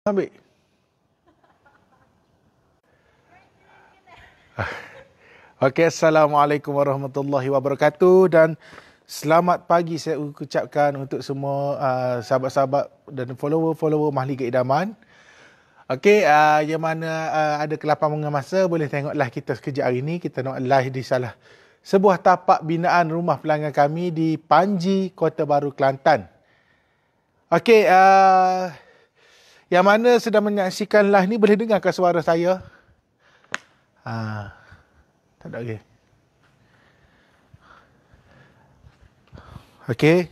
Ambil. Okey, Assalamualaikum warahmatullahi wabarakatuh dan selamat pagi saya ucapkan untuk semua sahabat-sahabat dan follower-follower Mahligai Idaman. Okey, yang mana ada kelapangan masa boleh tengoklah kita sekejap hari ini. Kita nak live di salah sebuah tapak binaan rumah pelanggan kami di Panji, Kota Baru, Kelantan. Okey, yang mana sedang menyaksikan live ni boleh dengarkan suara saya? Tak ada lagi. Okey.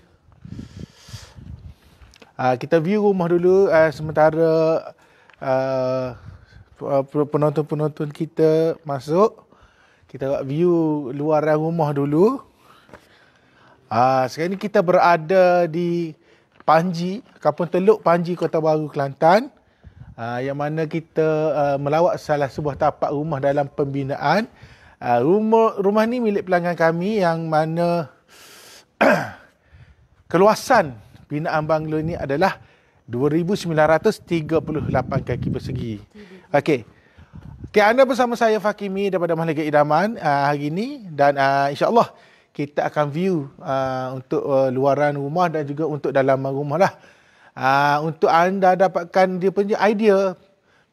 Kita view rumah dulu sementara penonton-penonton kita masuk. Kita view luaran rumah dulu. Sekarang ni kita berada di Panji, Kampung Teluk Panji, Kota Baru, Kelantan. Yang mana kita melawat salah sebuah tapak rumah dalam pembinaan. Rumah ni milik pelanggan kami yang mana keluasan binaan banglo ini adalah 2,938 kaki persegi. Okey. Okay, anda bersama saya Fakimi daripada Mahligai Idaman hari ini dan insya-Allah kita akan view untuk luaran rumah dan juga untuk dalam rumah lah. Untuk anda dapatkan dia punya idea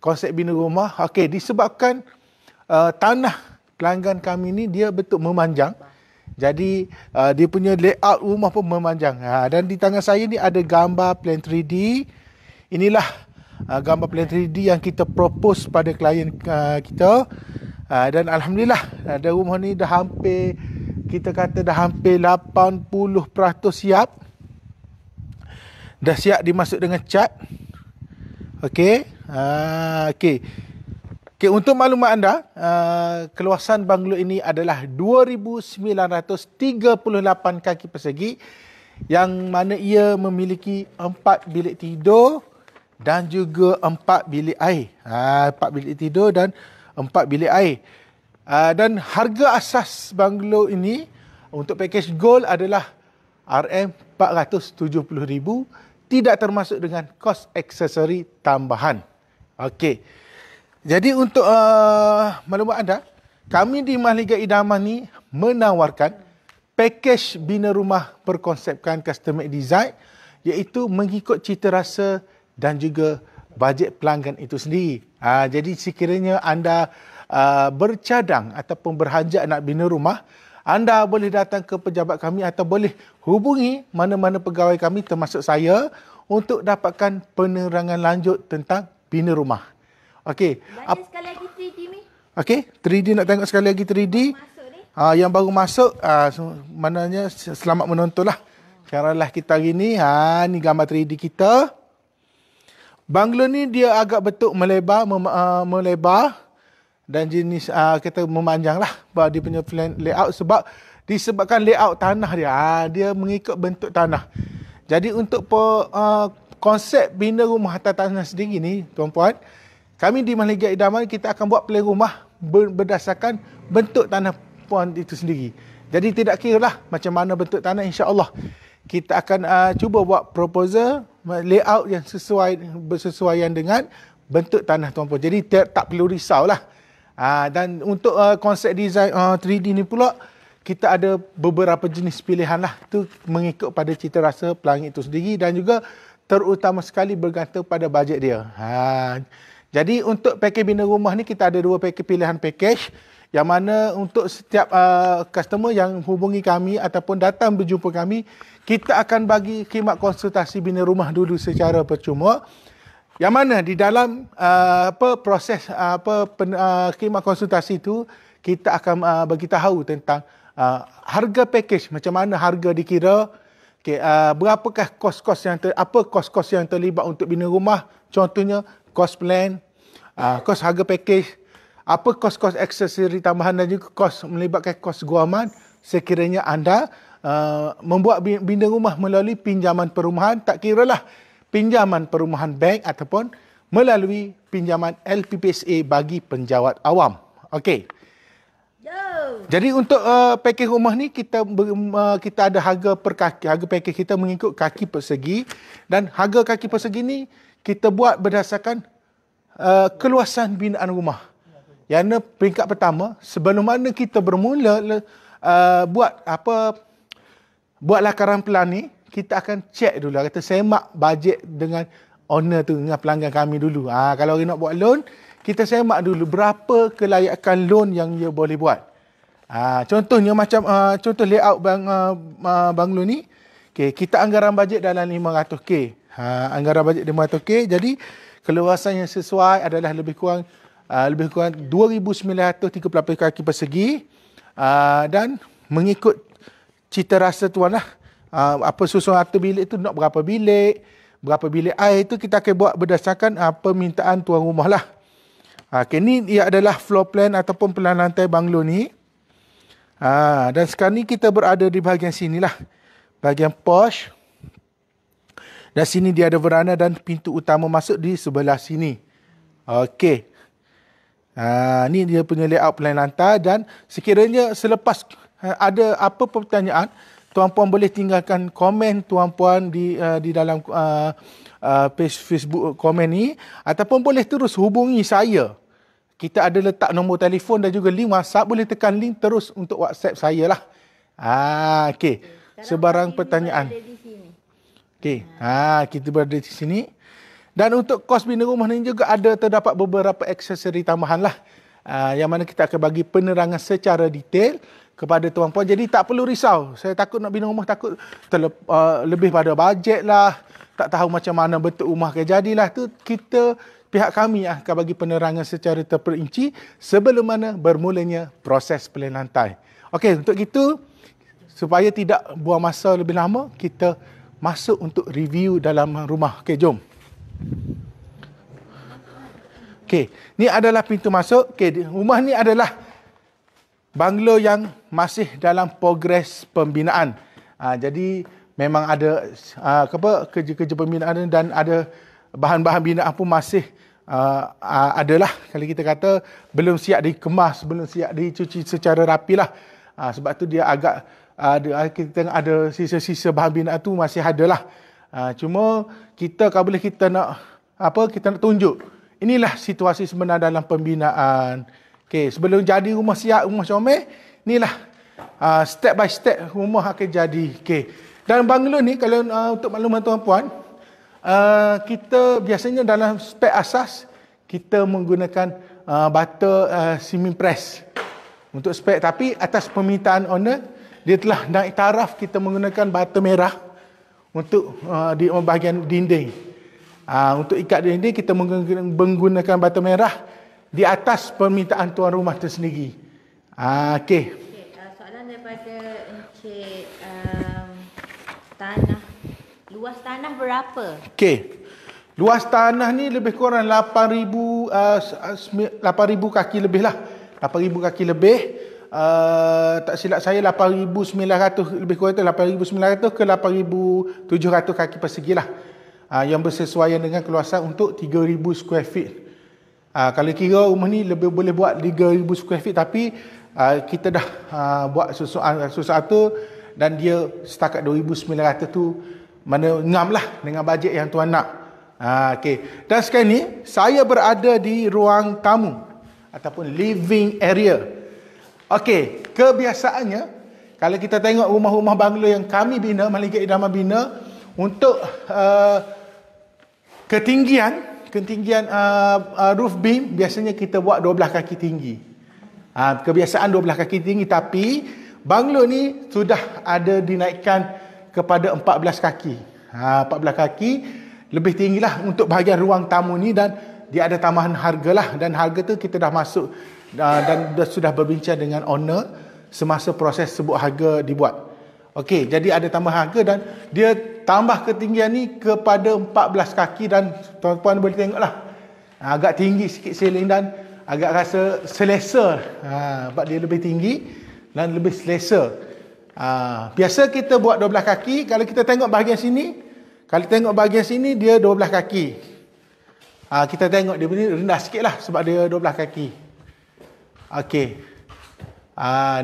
konsep bina rumah. Okey, disebabkan tanah pelanggan kami ni dia betul memanjang. Jadi dia punya layout rumah pun memanjang. Dan di tangan saya ni ada gambar plan 3D. Inilah gambar plan 3D yang kita propose pada klien kita. Dan alhamdulillah ada rumah ni dah hampir, kita kata dah hampir 80% siap. Dah siap dimasuk dengan cat. Okey. Okey. Okey, untuk maklumat anda, keluasan banglo ini adalah 2,938 kaki persegi yang mana ia memiliki 4 bilik tidur dan juga 4 bilik air. 4 bilik tidur dan 4 bilik air. Dan harga asas banglo ini untuk package gold adalah RM470,000, tidak termasuk dengan kos aksesori tambahan. Okey. Jadi untuk maklumat anda, kami di Mahligai Idaman ni menawarkan package bina rumah berkonsepkan custom made design, iaitu mengikut cita rasa dan juga bajet pelanggan itu sendiri. Jadi sekiranya anda bercadang ataupun berhajat nak bina rumah, anda boleh datang ke pejabat kami atau boleh hubungi mana-mana pegawai kami termasuk saya untuk dapatkan penerangan lanjut tentang bina rumah. Okey. Sekali lagi 3D ni. Okey, 3D nak tengok sekali lagi 3D. Yang baru masuk, maknanya selamat menonton lah. Caralah kita hari ni. Ni gambar 3D kita. Banglo ni dia agak bentuk melebar, melebar dan jenis kita memanjang lah. Dia punya plan layout sebab disebabkan layout tanah dia. Dia mengikut bentuk tanah. Jadi untuk konsep bina rumah atas tanah sendiri ni, tuan-puan, kami di Mahligai Idaman kita akan buat plan rumah berdasarkan bentuk tanah puan itu sendiri. Jadi tidak kira lah macam mana bentuk tanah, insya-Allah kita akan cuba buat proposal layout yang bersesuaian dengan bentuk tanah tuan-puan. Jadi tak perlu risau lah. Dan untuk konsep design 3D ni pula, kita ada beberapa jenis pilihan lah. Itu mengikut pada cita rasa pelanggan itu sendiri dan juga terutama sekali bergantung pada bajet dia. Jadi untuk package bina rumah ni kita ada 2 pilihan package yang mana untuk setiap customer yang hubungi kami ataupun datang berjumpa kami, kita akan bagi khidmat konsultasi bina rumah dulu secara percuma. Yang mana di dalam proses khidmat konsultasi itu kita akan bagi tahu tentang harga package, macam mana harga dikira, berapakah kos-kos yang terlibat untuk bina rumah, contohnya kos plan, kos harga package, apa kos-kos aksesori tambahan dan juga kos melibatkan kos guaman sekiranya anda membuat bina rumah melalui pinjaman perumahan, tak kiralah pinjaman perumahan bank ataupun melalui pinjaman LPPSA bagi penjawat awam. Okey. Jadi untuk package rumah ni kita ada harga per kaki. Harga package kita mengikut kaki persegi dan harga kaki persegi ni kita buat berdasarkan keluasan binaan rumah. Yang peringkat pertama, sebelum mana kita bermula buat lakaran pelan ni, kita akan cek dulu. Kata semak bajet dengan owner tu, dengan pelanggan kami dulu. Kalau orang nak buat loan, kita semak dulu berapa kelayakan loan yang dia boleh buat. Contohnya macam contoh layout banglo ni, kita anggaran bajet dalam 500k. Anggaran bajet 500k, jadi keluasan yang sesuai adalah lebih kurang 2,938 kaki persegi, dan mengikut cita rasa tuan lah. Apa susun harta bilik tu nak berapa bilik air tu kita akan buat berdasarkan permintaan tuan rumah lah. Ni ia adalah floor plan ataupun pelan lantai banglo ni. Dan sekarang ni kita berada di bahagian sini lah, bahagian porch. Dan sini dia ada veranda dan pintu utama masuk di sebelah sini. Okey. Ni dia punya layout pelan lantai, dan sekiranya selepas ada apa pertanyaan, tuan-puan boleh tinggalkan komen tuan-puan di dalam page Facebook komen ni, ataupun boleh terus hubungi saya. Kita ada letak nombor telefon dan juga link WhatsApp. Boleh tekan link terus untuk WhatsApp saya lah. Okey. Sebarang pertanyaan. Okey. Kita berada di sini. Dan untuk kos bina rumah ni juga terdapat beberapa aksesori tambahan lah. Yang mana kita akan bagi penerangan secara detail kepada tuan-puan. Jadi tak perlu risau. Saya takut nak bina rumah, takut lebih pada bajet lah. Tak tahu macam mana bentuk rumah akan jadilah. Tu kita, pihak kami akan bagi penerangan secara terperinci sebelum mana bermulanya proses pelan lantai. Okey, untuk itu, supaya tidak buang masa lebih lama, kita masuk untuk review dalam rumah. Okey, jom. Okey, ni adalah pintu masuk. Okey, rumah ni adalah banglo yang masih dalam progres pembinaan. Jadi memang ada kerja-kerja pembinaan dan ada bahan-bahan binaan pun masih adalah, kalau kita kata belum siap dikemas, belum siap dicuci secara rapilah. Sebab tu dia agak kita tengok ada sisa-sisa bahan binaan tu masih adalah. Cuma kita kalau boleh kita nak tunjuk inilah situasi sebenar dalam pembinaan. Okey, sebelum jadi rumah siap, rumah comel, inilah step by step rumah akan jadi. Okey. Dan banglo ni, kalau untuk makluman tuan-puan, kita biasanya dalam spek asas kita menggunakan bata cement press untuk spek, tapi atas permintaan owner dia telah naik taraf kita menggunakan bata merah untuk di bahagian dinding. Untuk ikat dinding kita menggunakan bata merah di atas permintaan tuan rumah tersendiri. Okey. Soalan daripada Encik, tanah, luas tanah berapa? Okey. Luas tanah ni lebih kurang 8,000 kaki lebih lah. 8,000 kaki lebih. Tak silap saya 8,900, lebih kurang tu 8,900 ke 8,700 kaki persegi lah. Yang bersesuaian dengan keluasan untuk 3,000 square feet. Kalau kira rumah ni lebih boleh buat 3,000 square feet, tapi kita dah buat sesuatu dan dia setakat 2,900 tu mana ngam lah dengan bajet yang tuan nak. Okay. Dan sekarang ni saya berada di ruang tamu ataupun living area. Okey, kebiasaannya kalau kita tengok rumah-rumah banglo yang kami bina, Malikat Idaman bina, untuk ketinggian roof beam biasanya kita buat 12 kaki tinggi. Kebiasaan 12 kaki tinggi, tapi banglo ni sudah ada dinaikkan kepada 14 kaki. 14 kaki lebih tinggilah untuk bahagian ruang tamu ni, dan dia ada tambahan harga lah, dan harga tu kita dah masuk dan sudah berbincang dengan owner semasa proses sebut harga dibuat. Okey, jadi ada tambahan harga dan dia tambah ketinggian ni kepada 14 kaki, dan tuan-tuan boleh tengoklah agak tinggi sikit ceiling dan agak rasa selesa. Sebab dia lebih tinggi dan lebih selesa. Biasa kita buat 12 kaki. Kalau kita tengok bahagian sini, dia 12 kaki. Kita tengok dia rendah sikit lah sebab dia 12 kaki. Okey.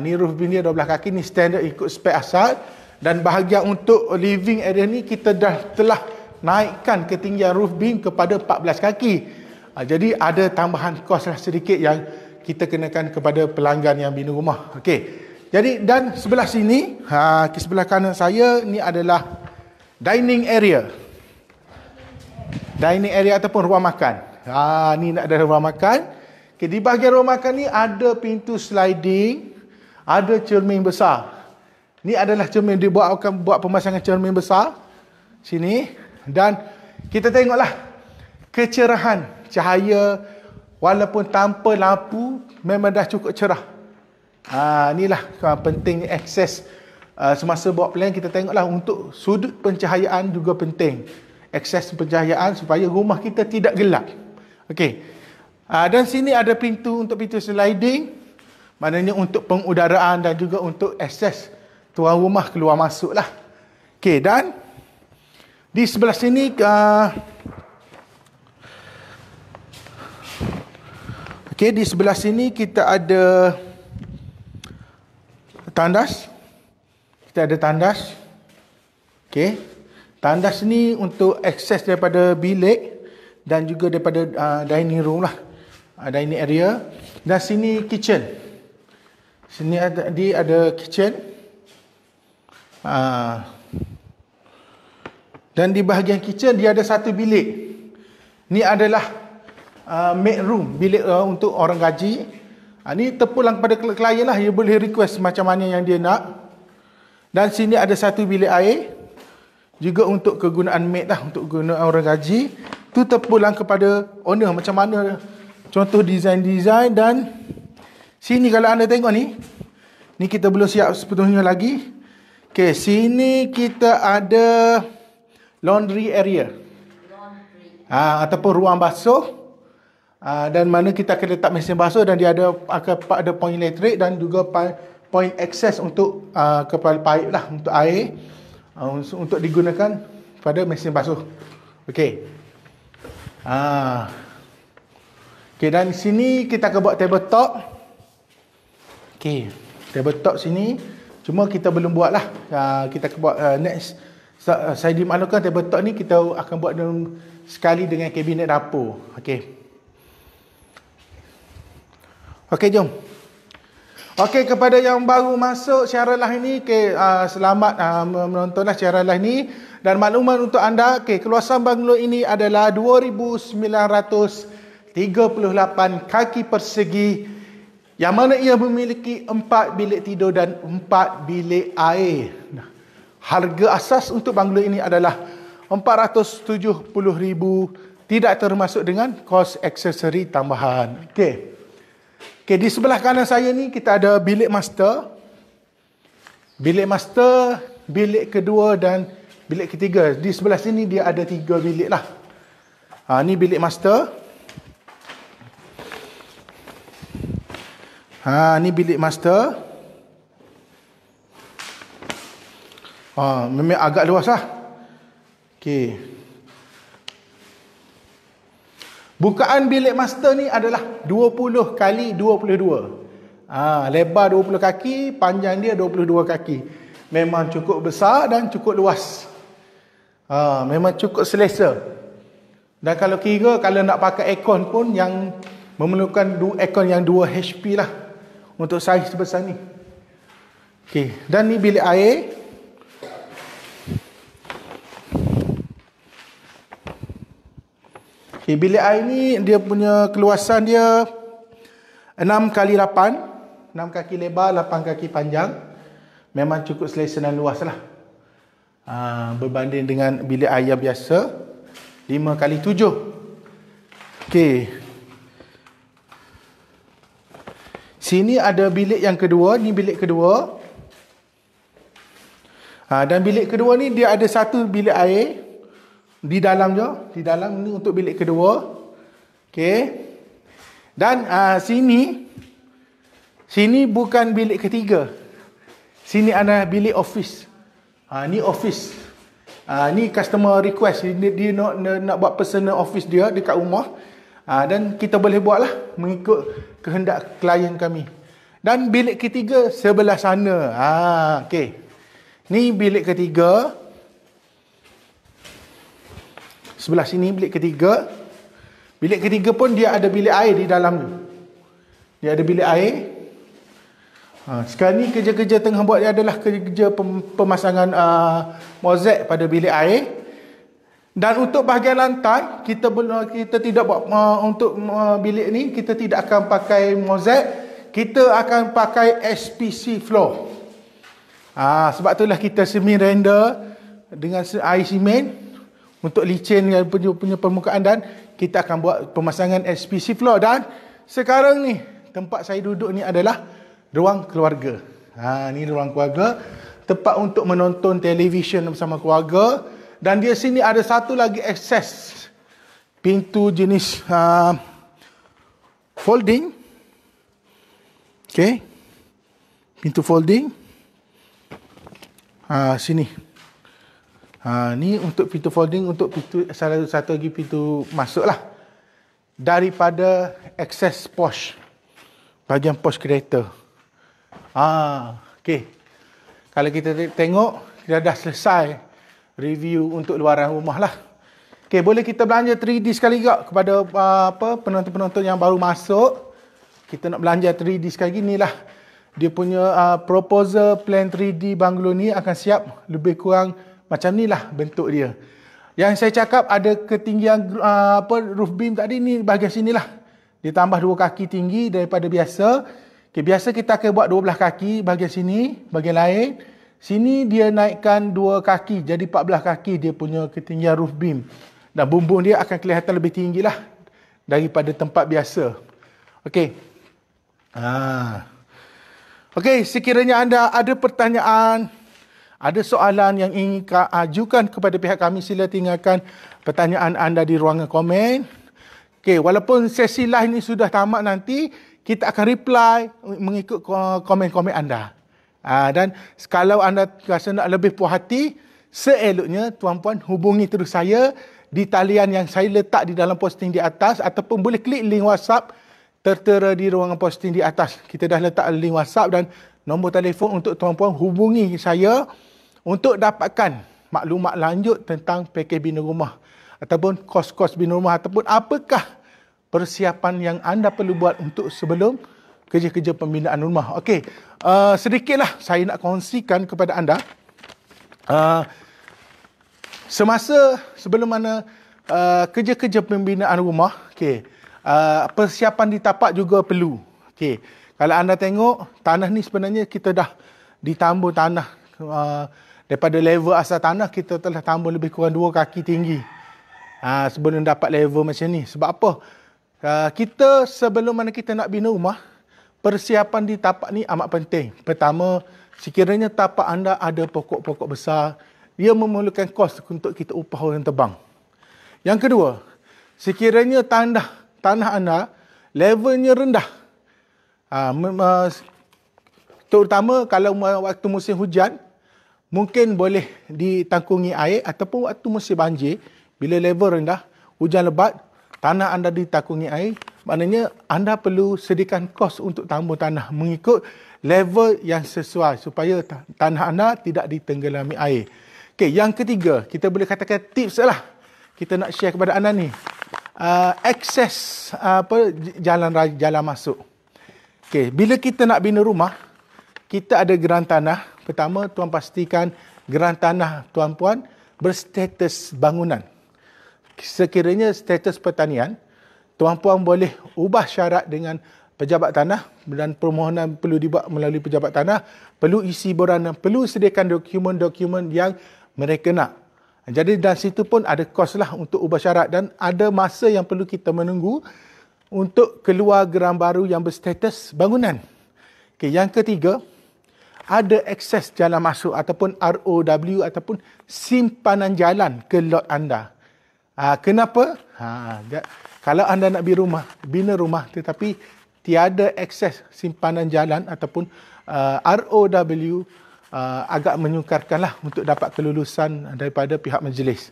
Ni roof beam dia 12 kaki. Ni standard ikut spek asal. Dan bahagian untuk living area ni kita telah naikkan ketinggian roof beam kepada 14 kaki. Jadi ada tambahan kos lah sedikit yang kita kenakan kepada pelanggan yang bina rumah. Okey. Jadi dan sebelah sini, ke sebelah kanan saya ni adalah dining area. Dining area ataupun ruang makan. Ni nak ada ruang makan. Okay, di bahagian ruang makan ni ada pintu sliding, ada cermin besar. Ni adalah cermin, dia akan buat pemasangan cermin besar sini, dan kita tengoklah kecerahan cahaya walaupun tanpa lampu memang dah cukup cerah. Inilah pentingnya akses semasa buat plan. Kita tengoklah untuk sudut pencahayaan juga penting. Akses pencahayaan supaya rumah kita tidak gelap. Okey. Dan sini ada pintu untuk pintu sliding. Maknanya untuk pengudaraan dan juga untuk akses tuan rumah keluar masuk lah. Okey, dan di sebelah sini di sebelah sini kita ada tandas. Kita ada tandas. Okey. Tandas ni untuk akses daripada bilik dan juga daripada dining room lah. Dining area. Dan sini kitchen. Sini ada kitchen. Dan di bahagian kitchen dia ada satu bilik. Ni adalah maid room, bilik untuk orang gaji. Ni terpulang kepada klien lah, dia boleh request macam mana yang dia nak. Dan sini ada satu bilik air, juga untuk kegunaan maid lah, untuk kegunaan orang gaji. Tu terpulang kepada owner macam mana contoh design. Dan sini kalau anda tengok ni kita belum siap sepenuhnya lagi. Okay, sini kita ada laundry area. Ataupun ruang basuh. Dan mana kita akan letak mesin basuh, dan dia ada point elektrik dan juga point akses untuk kepala paip lah untuk air, untuk digunakan pada mesin basuh. Okey. Okey, dan sini kita akan buat tabletop. Okey, tabletop sini cuma kita belum buat lah. Kita akan buat next. Saya dimaklumkan tabletop ni kita akan buat sekali dengan kabinet dapur. Okey. Okey, jom. Okey, kepada yang baru masuk siaran live ni, selamat menontonlah siaran live ni. Dan makluman untuk anda, keluasan banglo ini adalah 2,938 kaki persegi, yang mana ia memiliki 4 bilik tidur dan 4 bilik air. Harga asas untuk banglo ini adalah RM470,000, tidak termasuk dengan kos aksesori tambahan. Okey. Okey, di sebelah kanan saya ni kita ada bilik master. Bilik master, bilik kedua dan bilik ketiga. Di sebelah sini dia ada 3 bilik lah. Ni bilik master. Ni bilik master. Memang agak luas lah. Okey. Bukaan bilik master ni adalah 20 kali 22. Lebar 20 kaki, panjang dia 22 kaki. Memang cukup besar dan cukup luas. Memang cukup selesa. Dan kalau nak pakai aircon pun yang memerlukan aircon yang 2 HP lah untuk saiz sebesar ni. Okey, dan ni bilik air. Okay, bilik air ni dia punya keluasan dia 6 kali 8, 6 kaki lebar, 8 kaki panjang. Memang cukup selesa dan luas lah. Berbanding dengan bilik air yang biasa 5 kali 7. Okey. Sini ada bilik yang kedua, ni bilik kedua. Dan bilik kedua ni dia ada satu bilik air di dalam je, di dalam ni untuk bilik kedua. Okey. Dan sini bukan bilik ketiga. Sini ada bilik office. Ni office. Ni customer request, dia nak buat personal office dia dekat rumah. Dan kita boleh buatlah mengikut kehendak klien kami. Dan bilik ketiga sebelah sana. Okey. Ni bilik ketiga. Sebelah sini bilik ketiga. Bilik ketiga pun dia ada bilik air di dalamnya. Dia ada bilik air. Sekarang ni kerja-kerja tengah buat dia adalah kerja pemasangan mozaik pada bilik air. Dan untuk bahagian lantai, kita tidak buat untuk bilik ni, kita tidak akan pakai mozaik. Kita akan pakai SPC floor. Sebab itulah kita semi render dengan air simen untuk licin punya permukaan, dan kita akan buat pemasangan SPC floor. Dan sekarang ni tempat saya duduk ni adalah ruang keluarga. Ni ruang keluarga, tempat untuk menonton televisyen bersama keluarga. Dan di sini ada satu lagi akses pintu jenis folding. Okey. Pintu folding. Sini. Ni untuk pintu folding, untuk pintu salah satu lagi pintu masuk lah daripada akses posh, bahagian posh kereta. Okey. Kalau kita tengok, kita dah selesai review untuk luaran rumah lah. Okey, boleh kita belanja 3D sekali juga kepada penonton-penonton yang baru masuk. Kita nak belanja 3D sekali lagi, ni lah dia punya proposal plan 3D banglo ni akan siap lebih kurang macam ni lah bentuk dia. Yang saya cakap ada ketinggian roof beam tadi ni bahagian sini lah. Dia tambah 2 kaki tinggi daripada biasa. Okay, biasa kita akan buat 12 kaki bahagian sini, bahagian lain. Sini dia naikkan 2 kaki, jadi 14 kaki dia punya ketinggian roof beam. Dan bumbung dia akan kelihatan lebih tinggi lah daripada tempat biasa. Okey. Okey, sekiranya anda ada pertanyaan, ada soalan yang ingin ajukan kepada pihak kami, sila tinggalkan pertanyaan anda di ruangan komen. Okey, walaupun sesi live ni sudah tamat nanti, kita akan reply mengikut komen-komen anda. Dan kalau anda rasa nak lebih puas hati, seeloknya tuan-puan hubungi terus saya di talian yang saya letak di dalam posting di atas, ataupun boleh klik link WhatsApp tertera di ruangan posting di atas. Kita dah letak link WhatsApp dan nombor telefon untuk tuan-puan hubungi saya untuk dapatkan maklumat lanjut tentang pakej bina rumah ataupun kos-kos bina rumah, ataupun apakah persiapan yang anda perlu buat untuk sebelum kerja-kerja pembinaan rumah. Okey, sedikitlah saya nak kongsikan kepada anda. Semasa sebelum mana kerja-kerja pembinaan rumah, persiapan di tapak juga perlu. Okey, kalau anda tengok tanah ni sebenarnya kita dah ditambur tanah daripada level asal tanah, kita telah tambur lebih kurang 2 kaki tinggi sebelum dapat level macam ni. Sebab apa? Kita sebelum mana kita nak bina rumah, persiapan di tapak ni amat penting. Pertama, sekiranya tapak anda ada pokok-pokok besar, dia memerlukan kos untuk kita upah orang tebang. Yang kedua, sekiranya tanah anda levelnya rendah, terutama kalau waktu musim hujan, mungkin boleh ditangkungi air, ataupun waktu musim banjir, bila level rendah, hujan lebat, tanah anda ditangkungi air, maknanya anda perlu sediakan kos untuk tambur tanah mengikut level yang sesuai supaya tanah anda tidak ditenggelami air. Okey, yang ketiga, kita boleh katakan tips lah kita nak share kepada anda ni. Akses jalan masuk. Okey, bila kita nak bina rumah, kita ada geran tanah. Pertama, tuan pastikan geran tanah tuan-puan berstatus bangunan. Sekiranya status pertanian, tuan-puan boleh ubah syarat dengan pejabat tanah, dan permohonan perlu dibuat melalui pejabat tanah, perlu isi borana, perlu sediakan dokumen-dokumen yang mereka nak. Jadi dari situ pun ada kos lah untuk ubah syarat, dan ada masa yang perlu kita menunggu untuk keluar geran baru yang berstatus bangunan. Okey, yang ketiga, ada akses jalan masuk ataupun ROW ataupun simpanan jalan ke lot anda. Kenapa? Kalau anda nak bina rumah tetapi tiada akses simpanan jalan ataupun ROW, agak menyukarkanlah untuk dapat kelulusan daripada pihak majlis.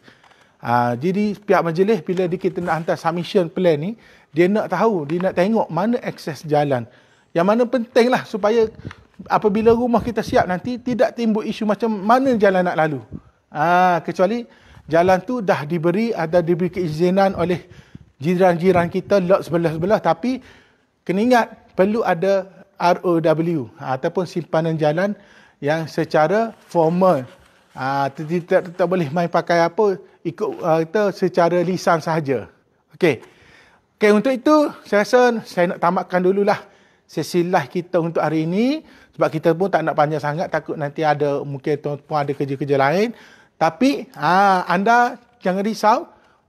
Jadi pihak majlis bila kita nak hantar submission plan ni, dia nak tahu, dia nak tengok mana akses jalan. Yang mana pentinglah supaya apabila rumah kita siap nanti tidak timbul isu macam mana jalan nak lalu. Kecuali jalan tu dah diberi keizinan oleh jiran-jiran kita, lot sebelah-sebelah, tapi kena ingat perlu ada ROW ataupun simpanan jalan yang secara formal. Tak boleh main pakai apa, ikut kita secara lisan sahaja. Okey, untuk itu saya rasa saya nak tamatkan dululah sesi live kita untuk hari ini, sebab kita pun tak nak panjang sangat, takut nanti ada mungkin tuan-tuan ada kerja-kerja lain. Tapi anda jangan risau,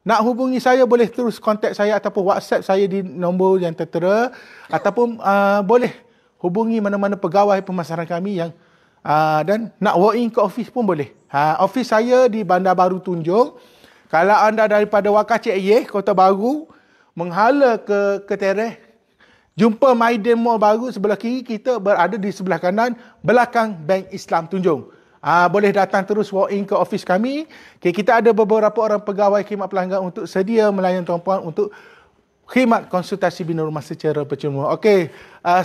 nak hubungi saya boleh terus kontak saya ataupun WhatsApp saya di nombor yang tertera, ataupun boleh hubungi mana-mana pegawai pemasaran kami yang dan nak walk in ke office pun boleh. Office saya di Bandar Baru Tunjung. Kalau anda daripada Wakacik Ayeh, Kota Baru, menghala ke teres, jumpa Maiden Mall baru sebelah kiri, kita berada di sebelah kanan belakang Bank Islam Tunjung. Boleh datang terus walk in ke office kami. Kita ada beberapa orang pegawai khidmat pelanggan untuk sedia melayan tuan-puan untuk khidmat konsultasi bina rumah secara percuma. Okey,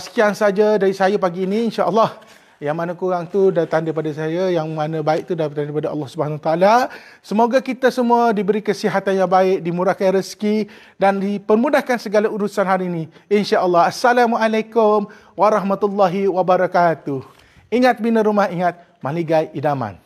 sekian saja dari saya pagi ini, insya-Allah. Yang mana kurang tu datang daripada saya, yang mana baik tu daripada Allah Subhanahu Wa Taala. Semoga kita semua diberi kesihatan yang baik, dimurahkan rezeki dan dipermudahkan segala urusan hari ini, insya-Allah. Assalamualaikum warahmatullahi wabarakatuh. Ingat bina rumah, ingat mahligai idaman.